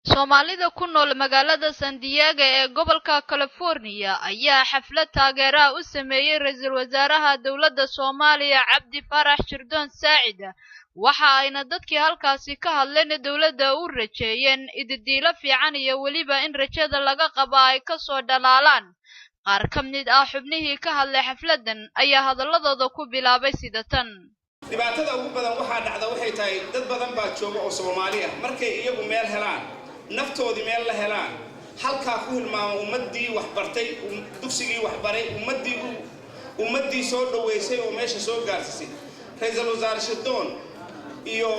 Soomaalida ku nool magaalada San Diego ee gobolka California ayaa xaflad taageera u sameeyay ra'iisul wasaaraha dowladda Soomaaliya Cabdi Farax Shirdoon Saacid waxa ayna dadkii halkaasi ka hadleen dowladda u rajeeyeen ididiilo fiican iyo waliba in rajada laga qabo ay ka soo dhalaalaan qaar ka mid ah xubnihii ka hadlay xafladan ayaa hadaladooda ku bilaabay sida tan dhibaatada ugu badan waxa dhacda waxay tahay dad badan baa jooga oo Soomaali ah markay iyagu meel helaan naftoodii meel la helaan halka ku hilmaamo ummadii wax bartay dugsigii wax baray ummadii soo dhaweysay oo meesha soo gaarsisay ra'iisul wasaare Shirdoon iyo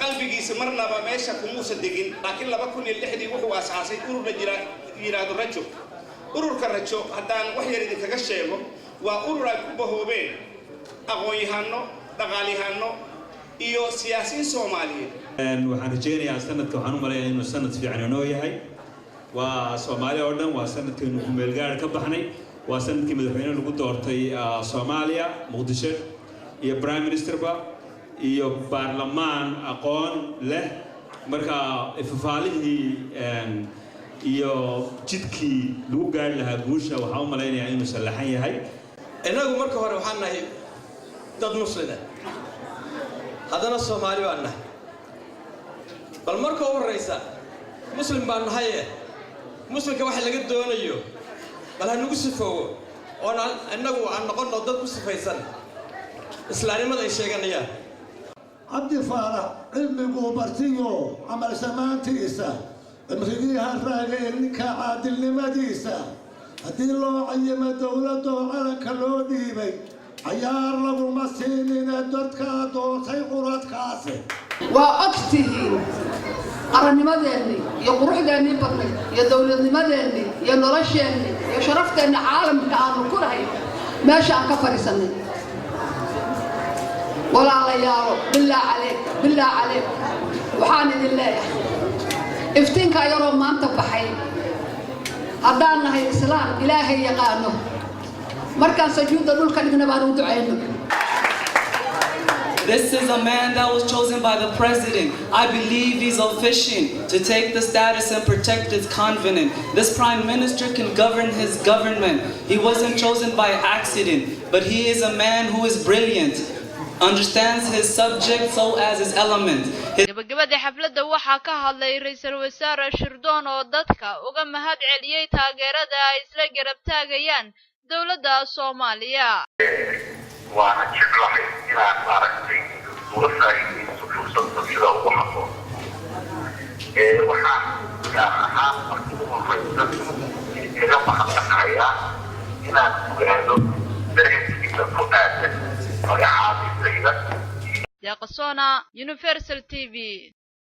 qalbigiisa marnaba meesha kuma sadegin laakiin 2006 wuxuu aasaasay urur la yiraahdo Rajo ururka Rajo hadaan wax yar idin kaga sheego waa urur ay ku bahoobeen aqoon-yahano dhaqaaliyahanno iyo siyaasiyiin Soomaaliyeed waxaan rajeynayaa sanadka waxaan u maleeyaa inuu sanad fiican inoo yahay waa Soomaaliya oo dhan waa sanadkeenu ku meel gaar ka baxnay waa sanadkii madaxweyne lagu doortay Soomaaliya Muqdisho iyo prime minister ba iyo baarlamaan aqoon leh marka ifafaalihii iyo jidkii lagu gaari lahaa guusha waxaan u maleynayaa inuu sallaxan yahay inagu marka hore waxaan nahay dad muslimiin haddana Soomaali baan nahay bal marka ugu horeysa muslim baan nahay muslimka waxa laga doonayo bal hanagu sifoowo oo anagu aan noqono dad ku sifaysan islaamnimada ay sheeganayaan Cabdi Farax cilmigu bartiyo amal samaantiisa amrigiha raagay ninka caadilnimadiisa haddii loo cayimo dawladda oo calanka loo dhiibay عيار لغو مسينين دادكا دوتي قرادكاسي وأكتهين قراني مديني يا قروح داني بطني يا دولة مديني يا نرشيني يا شرفت ان عالم كانوا كلهي ماشي عن كفري سنين ولا على يارو بالله عليك وحاني لله افتنك يا رب ما انت بحي هدانا هي الإسلام إلهي يقانه This is a man that was chosen by the president. I believe he's officiant to take the status and protect his covenant. This prime minister can govern his government. He wasn't chosen by accident, but he is a man who is brilliant, understands his subject so as his element. gabagabada xafladda waxaa ka hadlay ra'iisul wasaare Shirdoon oo dadka uga mahad celiyay taageerada ay isla garab taagayaan dawladda Soomaaliya waana jeclahay inaan maaragtay uga faa'iideysto fursadda sida ugu habboon waxaan gaar ahaan markii ugu horeysa kaga mahadnaqayaa inaan ogaado dareenkiisa ku aadan magacaabistayda Yaqsoona Universal TV